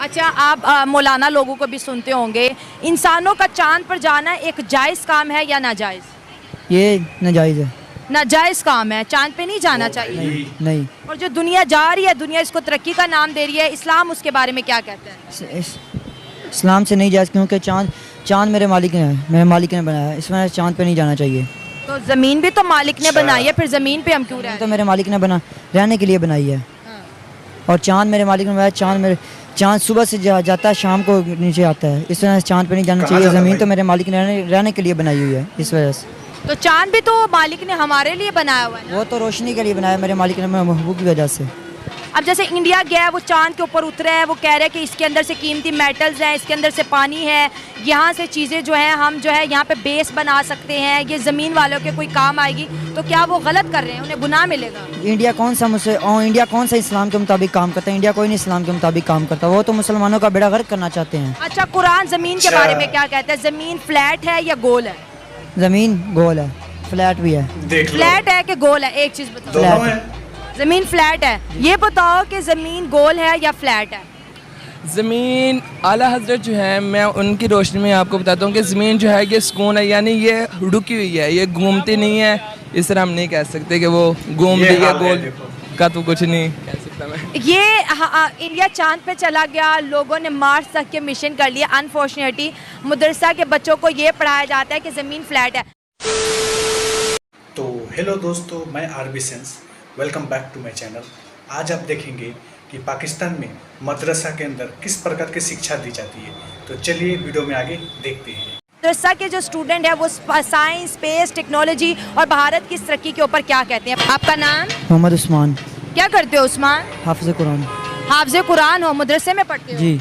अच्छा, आप मौलाना लोगों को भी सुनते होंगे, इंसानों का चांद पर जाना एक जायज़ काम है या नाजायज़? ये नाजायज़ है। नाजायज़ काम है, चांद पे नहीं जाना चाहिए। नहीं। और जो दुनिया जा रही है, दुनिया इसको तरक्की का नाम दे रही है, इस्लाम उसके बारे में क्या कहता है? इस्लाम से नहीं जायज़, क्योंकि चांद मेरे मालिक ने है, मेरे मालिक ने बनाया है, इसमें चांद पे नहीं जाना चाहिए। तो ज़मीन भी तो मालिक ने बनाई है, फिर ज़मीन पे हम क्यों रह रहे तो मेरे मालिक ने रहने के लिए बनाई है। और चांद मेरे मालिक ने बनाया। चांद सुबह से जाता है, शाम को नीचे आता है, इस वजह से चांद पे नहीं जाना चाहिए। ज़मीन तो मेरे मालिक ने रहने के लिए बनाई हुई है, इस वजह से। तो चांद भी तो मालिक ने हमारे लिए बनाया हुआ है ना? वो तो रोशनी के लिए बनाया मेरे मालिक ने, मेरे महबूब की वजह से। अब जैसे इंडिया गया है, वो चांद के ऊपर उतरा है, वो कह रहे हैं कि इसके अंदर से कीमती मेटल्स हैं, इसके अंदर से पानी है, यहाँ से चीज़ें जो हैं हम जो है यहाँ पे बेस बना सकते हैं, ये ज़मीन वालों के कोई काम आएगी। तो क्या वो गलत कर रहे हैं, उन्हें गुनाह मिलेगा? इंडिया कौन सा इस्लाम के मुताबिक काम करता है? इंडिया कोई नहीं इस्लाम के मुताबिक काम करता, वो तो मुसलमानों का बेड़ा गर्क करना चाहते हैं। अच्छा, कुरान ज़मीन के बारे में क्या कहता है? ज़मीन फ्लैट है या गोल है? ज़मीन गोल है, फ्लैट भी है। फ्लैट है कि गोल है? एक चीज़ बताओ। फ्लैट है। ज़मीन फ्लैट है, ये बताओ कि ज़मीन गोल है या फ्लैट है? ज़मीन आला हज़रत जो है, मैं उनकी रोशनी में आपको बताता हूँ कि ज़मीन जो है ये सुकून है, यानी ये रुकी हुई है, ये घूमती नहीं है। इस तरह हम नहीं कह सकते कि वो घूम रही है, गोल का तो कुछ नहीं कह सकता मैं। ये इंडिया चांद पे चला गया, लोगों ने मार्स तक के मिशन कर लिया। अनफॉर्चुनेटली मदरसा के बच्चों को ये पढ़ाया जाता है कि ज़मीन फ्लैट है। तो हेलो दोस्तों, मैं RB sense, welcome back to my channel. आज आप देखेंगे कि पाकिस्तान में मदरसा के अंदर किस प्रकार की शिक्षा दी जाती है। तो चलिए वीडियो में आगे देखते हैं। मदरसा के जो स्टूडेंट है वो साइंस, स्पेस, टेक्नोलॉजी और भारत की तरक्की के ऊपर क्या कहते हैं? आपका नाम? मोहम्मद उस्मान। क्या करते हो उस्मान? हाफिज़ कुरान। हाफिज़ कुरान हो, मदरसे में पढ़ते हो? जी।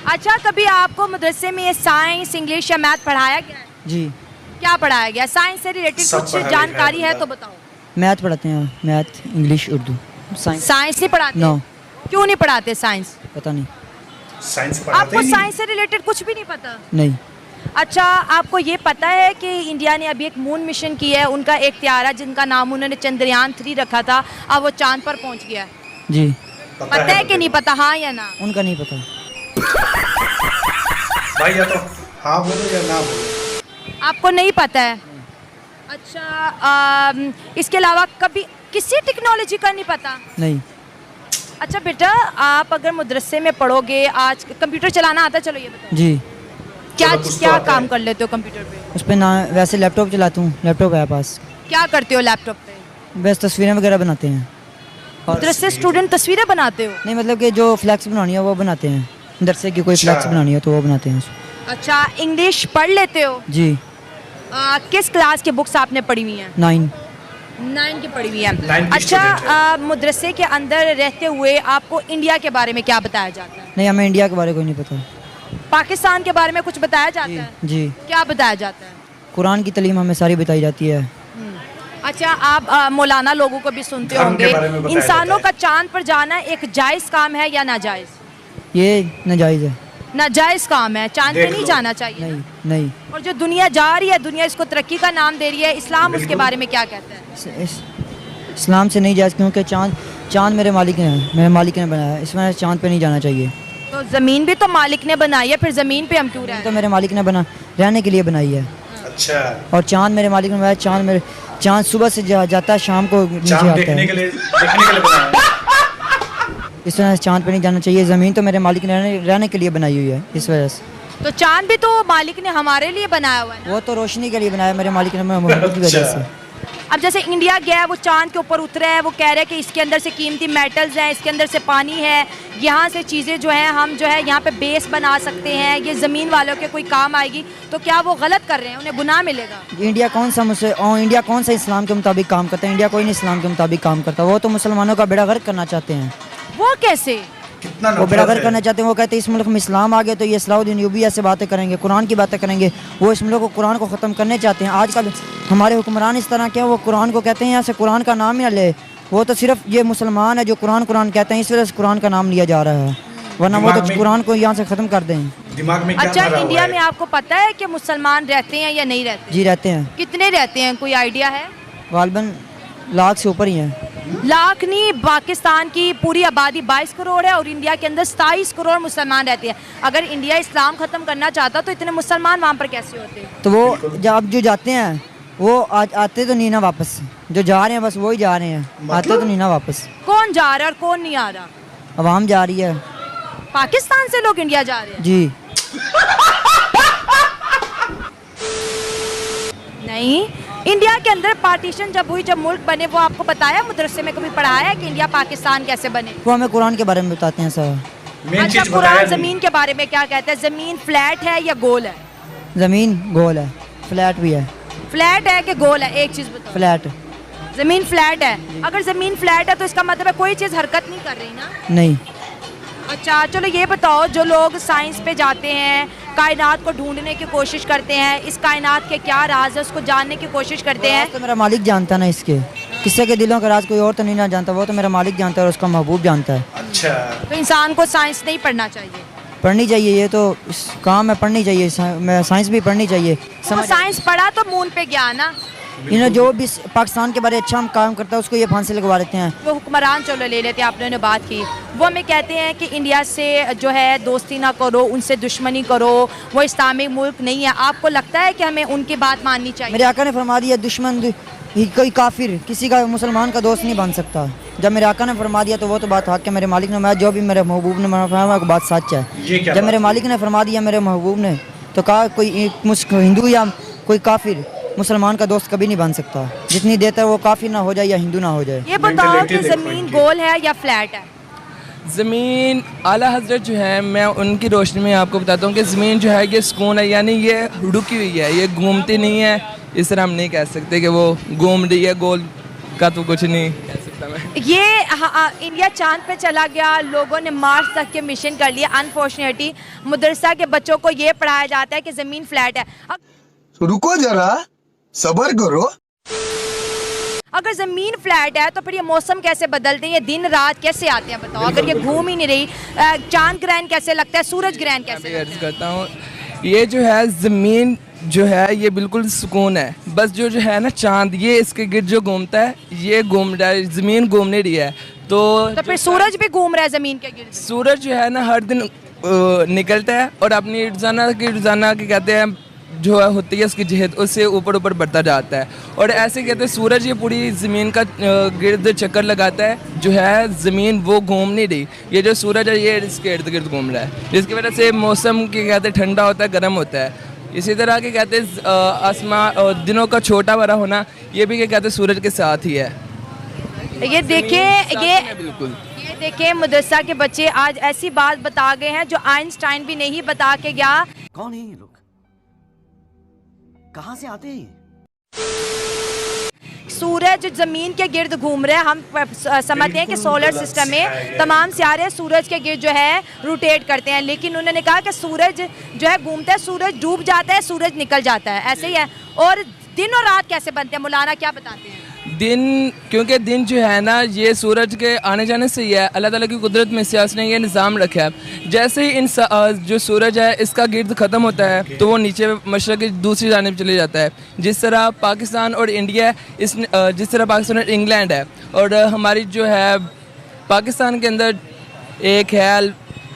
अच्छा, कभी आपको मदरसे में ये साइंस, इंग्लिश या मैथ पढ़ाया गया है? जी। क्या पढ़ाया गया? साइंस से रिलेटेड कुछ जानकारी है तो बताओ। मैथ पढ़ाते हैं, मैथ, इंग्लिश, उर्दू। साइंस नहीं पढ़ाते? नो। क्यों नहीं पढ़ाते साइंस? पता नहीं। साइंस पढ़ाते आपको ही साइंस से रिलेटेड कुछ भी नहीं पता? नहीं। अच्छा, आपको ये पता है कि इंडिया ने अभी एक मून मिशन किया है, उनका एक त्यारा जिनका नाम उन्होंने चंद्रयान 3 रखा था, अब वो चांद पर पहुंच गया है। जी। पता है कि नहीं पता? हाँ या ना? उनका नहीं पता भाई, या तो हाँ बोलो या ना बोलो। आपको नहीं पता है? अच्छा, इसके अलावा कभी किसी टेक्नोलॉजी का नहीं पता? नहीं। अच्छा बेटा, आप अगर मदरसे में पढ़ोगे, आज कंप्यूटर चलाना आता है? चलो ये बताओ। जी। क्या काम कर लेते हो कंप्यूटर पे? उस पर ना वैसे लैपटॉप चलाता हूँ, लैपटॉप है पास। क्या करते हो लैपटॉप पे? बस तस्वीरें वगैरह बनाते हैं। मदरसे स्टूडेंट तस्वीरें बनाते हो? नहीं, मतलब कि जो फ्लैक्स बनानी है वो बनाते हैं, मदरसे की कोई फ्लैक्स बनानी है तो वो बनाते हैं। अच्छा, इंग्लिश पढ़ लेते हो? जी। किस क्लास की बुक्स आपने पढ़ी हुई हैं? 9 की पढ़ी हुई है। अच्छा, मदरसे के अंदर रहते हुए आपको इंडिया के बारे में क्या बताया जाता है? नहीं, हमें इंडिया के बारे में कोई नहीं पता। पाकिस्तान के बारे में कुछ बताया जाता है? जी। क्या बताया जाता है? कुरान की तालीम हमें सारी बताई जाती है। अच्छा, आप मौलाना लोगों को भी सुनते होंगे, इंसानों का चांद पर जाना एक जायज़ काम है या नाजायज़? ये नाजायज़ है। नाजायज़ काम है, चांद पे नहीं जाना चाहिए। नहीं। और जो दुनिया जा रही है, दुनिया इसको तरक्की का नाम दे रही है, इस्लाम उसके बारे में क्या कहता है? इस्लाम से नहीं जायज़, क्योंकि चांद मेरे मालिक ने है, मेरे मालिक ने बनाया है, इस वजह से चांद पे नहीं जाना चाहिए। तो ज़मीन भी तो मालिक ने बनाई है, फिर ज़मीन पे हम क्यों रह रहे तो मेरे मालिक ने रहने के लिए बनाई है। अच्छा। और चांद मेरे मालिक ने बनाया। चांद सुबह से जाता है, शाम को नीचे आता है, देखने के लिए बनाया है। इस वजह से चांद पे नहीं जाना चाहिए। ज़मीन तो मेरे मालिक ने रहने के लिए बनाई हुई है, इस वजह से। तो चांद भी तो मालिक ने हमारे लिए बनाया हुआ है ना? वो तो रोशनी के लिए बनाया मेरे मालिक ने, मेरे महबूब की वजह से। अब जैसे इंडिया गया है, वो चांद के ऊपर उतरा है, वो कह रहे हैं कि इसके अंदर से कीमती मेटल्स हैं, इसके अंदर से पानी है, यहाँ से चीज़ें जो हैं हम जो है यहाँ पे बेस बना सकते हैं, ये ज़मीन वालों के कोई काम आएगी। तो क्या वो गलत कर रहे हैं, उन्हें गुनाह मिलेगा? इंडिया कौन सा इस्लाम के मुताबिक काम करता है? इंडिया कोई नहीं इस्लाम के मुताबिक काम करता, वो तो मुसलमानों का बेड़ा गर्क करना चाहते हैं। वो कैसे? वो बेड़ा गर्क करना चाहते हैं। वो कहते हैं इस मुल्क में इस्लाम आ गया तो ये सलाउद्दीन यूबी ऐसे बातें करेंगे, कुरान की बातें करेंगे। वो इस मुल्क को कुरान को ख़त्म करने चाहते हैं। आजकल हमारे हुक्मरान इस तरह के हैं, वो कुरान को कहते हैं यहाँ से कुरान का नाम ही ना ले। वो तो सिर्फ ये मुसलमान है जो कुरान कहते हैं, इस वजह से कुरान का नाम लिया जा रहा है, वरना वो तो कुरान को यहाँ से ख़त्म कर दें। दिमाग में क्या अच्छा, भरा हुआ इंडिया है? में आपको पता है कि मुसलमान रहते हैं या नहीं रहते? जी रहते हैं। कितने रहते हैं, कोई आइडिया है? गालिबन लाख से ऊपर ही हैं। लाख नहीं, पाकिस्तान की पूरी आबादी 22 करोड़ है और इंडिया के अंदर 27 करोड़ मुसलमान रहते हैं। अगर इंडिया इस्लाम ख़त्म करना चाहता तो इतने मुसलमान वहाँ पर कैसे होते? तो वो जब जो जाते हैं वो आते तो नहीं ना वापस, जो जा रहे हैं बस वही जा रहे हैं, आते तो नहीं ना वापस। कौन जा रहा है और कौन नहीं आ रहा? अवाम जा रही है। पाकिस्तान से लोग इंडिया जा रहे हैं? जी नहीं, इंडिया के अंदर पार्टीशन जब हुई, जब मुल्क बने, वो आपको बताया मदरसे में कभी पढ़ाया है कि इंडिया पाकिस्तान कैसे बने? वो हमें कुरान के बारे में बताते हैं सर। मेन अच्छा, चीज कुरान बताया जमीन के बारे में क्या कहता है? जमीन फ्लैट है या गोल है? ज़मीन गोल है, फ्लैट भी है। फ्लैट है कि गोल है? एक चीज बताओ। फ्लैट। जमीन फ्लैट है। अगर जमीन फ्लैट है तो इसका मतलब है कोई चीज हरकत नहीं कर रही ना? नहीं। अच्छा चलो ये बताओ, जो लोग साइंस पे जाते हैं, कायनात को ढूंढने की कोशिश करते हैं, इस कायनात के क्या राज है उसको जानने की कोशिश करते हैं, तो मेरा मालिक जानता ना इसके, किसी के दिलों का राज कोई और तो नहीं ना जानता, वो तो मेरा मालिक जानता है और उसका महबूब जानता है। अच्छा, तो इंसान को साइंस नहीं पढ़ना चाहिए? पढ़नी चाहिए, ये तो काम है, पढ़नी चाहिए, साइंस भी पढ़नी चाहिए। तो साइंस पढ़ा तो मून पे गया ना? जो भी पाकिस्तान के बारे अच्छा हम काम करता है उसको ये फांसी लगवा देते हैं। वो हुक्मरान चलो ले लेते हैं, आपने ने बात की, वो हमें कहते हैं कि इंडिया से जो है दोस्ती ना करो, उनसे दुश्मनी करो, वो इस्लामिक मुल्क नहीं है। आपको लगता है कि हमें उनकी बात माननी चाहिए? मेरे आका ने फरमा दिया दुश्मन कोई काफिर किसी का मुसलमान का दोस्त नहीं बन सकता। जब मेरे आका ने फरमा दिया तो वो तो बात हक है, मेरे मालिक ने फरमाया, जो भी मेरे महबूब ने फरमाया वो बात सच है। जब मेरे मालिक ने फरमा दिया मेरे महबूब ने, तो कहा कोई हिंदू या कोई काफिर मुसलमान का दोस्त कभी नहीं बन सकता, जितनी देता है वो काफिर ना हो जाए या हिंदू ना हो जाए। ये बताओ कि ज़मीन गोल है या फ्लैट है? ज़मीन आला हज़रत जो है, मैं उनकी रोशनी में आपको बताता हूँ कि ज़मीन जो है ये सुकून है, यानी ये रुकी हुई है, ये घूमती नहीं है। इस तरह हम नहीं कह सकते कि वो घूम रही है, गोल का तो कुछ नहीं कह सकता मैं। ये इंडिया चांद पे चला गया, लोगों ने मार्स तक के मिशन कर लिया। अनफॉर्चुनेटली मदरसा के बच्चों को ये पढ़ाया जाता है कि ज़मीन फ्लैट है। रुको जरा, सबर करो। अगर ज़मीन फ्लैट है तो फिर ये मौसम कैसे बदलते हैं, ये दिन रात कैसे आते हैं बताओ? अगर ये घूम ही नहीं रही, चांद ग्रहण कैसे लगता है, सूरज ग्रहण कैसे लगता है? करता हूँ, ये जो है ज़मीन जो है ये बिल्कुल सुकून है, बस जो है ना चांद, ये इसके गिर्द जो घूमता है, ये घूम रहा है, ज़मीन घूम नहीं रही है। तो फिर सूरज भी घूम रहा है ज़मीन के गिर्द? सूरज जो है ना हर दिन निकलता है और अपनी रोज़ाना की कहते हैं जो है होती है उसकी जहत, उससे ऊपर ऊपर बढ़ता जाता है। और ऐसे कहते हैं सूरज ये पूरी ज़मीन का गिर्द चक्कर लगाता है, जो है ज़मीन वो घूम नहीं रही, ये जो सूरज है ये इसके इर्द गिर्द घूम रहा है, जिसकी वजह से मौसम के कहते हैं ठंडा होता है, गर्म होता है। इसी तरह के कहते हैं आसमान दिनों का छोटा बड़ा होना, ये भी क्या कहते हैं सूरज के साथ ही है। ये देखें, बिल्कुल ये देखें मदरसा के बच्चे आज ऐसी बात बता गए हैं जो आइंस्टाइन भी नहीं बता के गया। कौन है ये लोग, कहाँ से आते हैं? सूरज जमीन के गिर्द घूम रहे हैं, हम समझते हैं कि सोलर सिस्टम में तमाम सितारे सूरज के गिर्द जो है रोटेट करते हैं, लेकिन उन्होंने कहा कि सूरज जो है घूमता है, सूरज डूब जाता है, सूरज निकल जाता है, ऐसे ही है। और दिन और रात कैसे बनते हैं, मौलाना क्या बताते हैं? दिन, क्योंकि दिन जो है ना ये सूरज के आने जाने से ही है, अल्लाह ताला की कुदरत में से उसने ये निज़ाम रखा है। जैसे ही जो सूरज है इसका गिर्द ख़त्म होता है तो वो नीचे मशरक़ की दूसरी जानिब चले जाता है। जिस तरह पाकिस्तान और इंडिया जिस तरह पाकिस्तान और इंग्लैंड है, और हमारी जो है पाकिस्तान के अंदर एक है,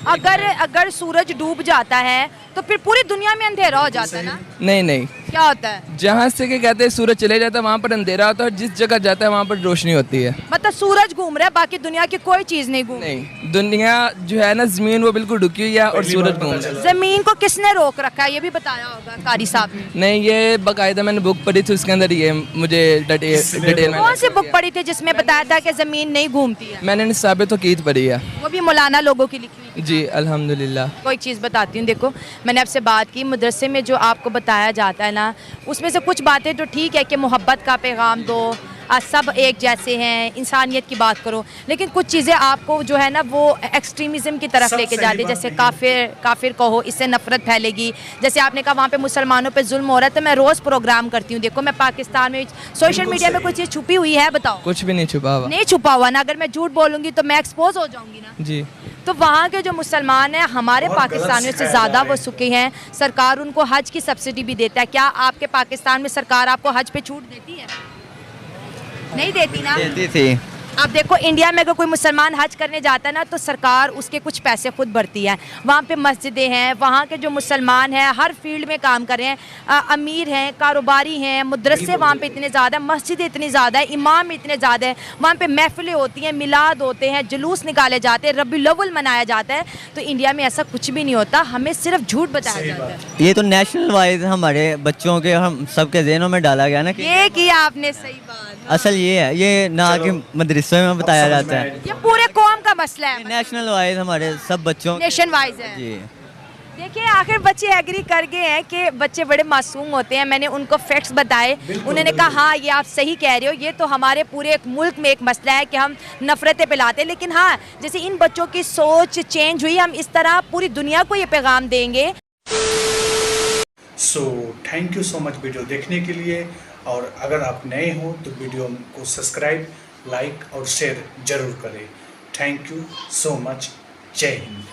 अगर सूरज डूब जाता है तो फिर पूरी दुनिया में अंधेरा हो जाता है ना? नहीं क्या होता है? जहाँ से के कहते हैं सूरज चले जाता है वहाँ पर अंधेरा होता है, जिस जगह जाता है वहाँ पर रोशनी होती है। मतलब सूरज घूम रहा है, बाकी दुनिया की कोई चीज नहीं घूम? नहीं, दुनिया जो है ना ज़मीन वो बिल्कुल रुकी हुई है और सूरज घूम रहा है। जमीन को किसने रोक रखा है, ये भी बताया होगा कारी साहब ने? नहीं, ये बाकायदा मैंने बुक पढ़ी थी, उसके अंदर ये मुझे डिटेल में। कौन सी बुक पढ़ी थी जिसमें बताया था कि जमीन नहीं घूमती है? मैंने साबित तो कीत पढ़ी है, वो भी मौलाना लोगों की लिखी हुई? जी अल्हम्दुलिल्लाह। कोई चीज़ बताती हूँ, देखो मैंने आपसे बात की, मदरसे में जो आपको बताया जाता है ना, उसमें से कुछ बातें तो ठीक है कि मोहब्बत का पैगाम दो, सब एक जैसे हैं, इंसानियत की बात करो, लेकिन कुछ चीज़ें आपको जो है ना वो एक्सट्रीमिज़म की तरफ लेके जाती है, जैसे काफिर कहो, इससे नफरत फैलेगी। जैसे आपने कहा वहाँ पे मुसलमानों पे जुल्म हो रहा है, तो मैं रोज़ प्रोग्राम करती हूँ। देखो मैं पाकिस्तान में सोशल मीडिया में कोई चीज़ छुपी हुई है, बताओ? कुछ भी नहीं छुपा हुआ। नहीं छुपा हुआ ना, अगर मैं झूठ बोलूँगी तो मैं एक्सपोज हो जाऊँगी ना जी। तो वहाँ के जो मुसलमान हैं हमारे पाकिस्तानियों से ज़्यादा वो सुखी हैं। सरकार उनको हज की सब्सिडी भी देता है। क्या आपके पाकिस्तान में सरकार आपको हज पे छूट देती है? नहीं देती ना? देती थी, अब देखो इंडिया में अगर कोई मुसलमान हज करने जाता है ना तो सरकार उसके कुछ पैसे खुद भरती है। वहाँ पे मस्जिदें हैं, वहाँ के जो मुसलमान हैं हर फील्ड में काम कर रहे हैं, अमीर हैं, कारोबारी हैं, मदरसे वहाँ पे इतने ज़्यादा, मस्जिदें इतनी ज़्यादा है, इमाम इतने ज़्यादा है, वहाँ पे महफिलें होती हैं, मिलाद होते हैं, जुलूस निकाले जाते हैं, रबीउल अव्वल मनाया जाता है। तो इंडिया में ऐसा कुछ भी नहीं होता, हमें सिर्फ झूठ बताया जाता है। ये तो नेशनल वाइज हमारे बच्चों के हम सबके जहनों में डाला गया ना कि ये किया आपने सही बात। असल ये है, ये ना कि मदरसे में बताया जाता है, ये पूरे कौम का मसला है, नेशनल वाइज हमारे सब बच्चों नेशन वाइज है। जी। देखिए आखिर बच्चे एग्री कर गए हैं कि बच्चे बड़े मासूम होते हैं। मैंने उनको फैक्ट्स बताए, उन्होंने कहा हाँ ये आप सही कह रहे हो, ये तो हमारे पूरे एक मुल्क में एक मसला है कि हम नफरतें फैलाते हैं। लेकिन हाँ, जैसे इन बच्चों की सोच चेंज हुई, हम इस तरह पूरी दुनिया को ये पैगाम देंगे। So thank you so much video देखने के लिए, और अगर आप नए हो तो वीडियो को सब्सक्राइब, लाइक और शेयर जरूर करें। Thank you so much. जय हिंद।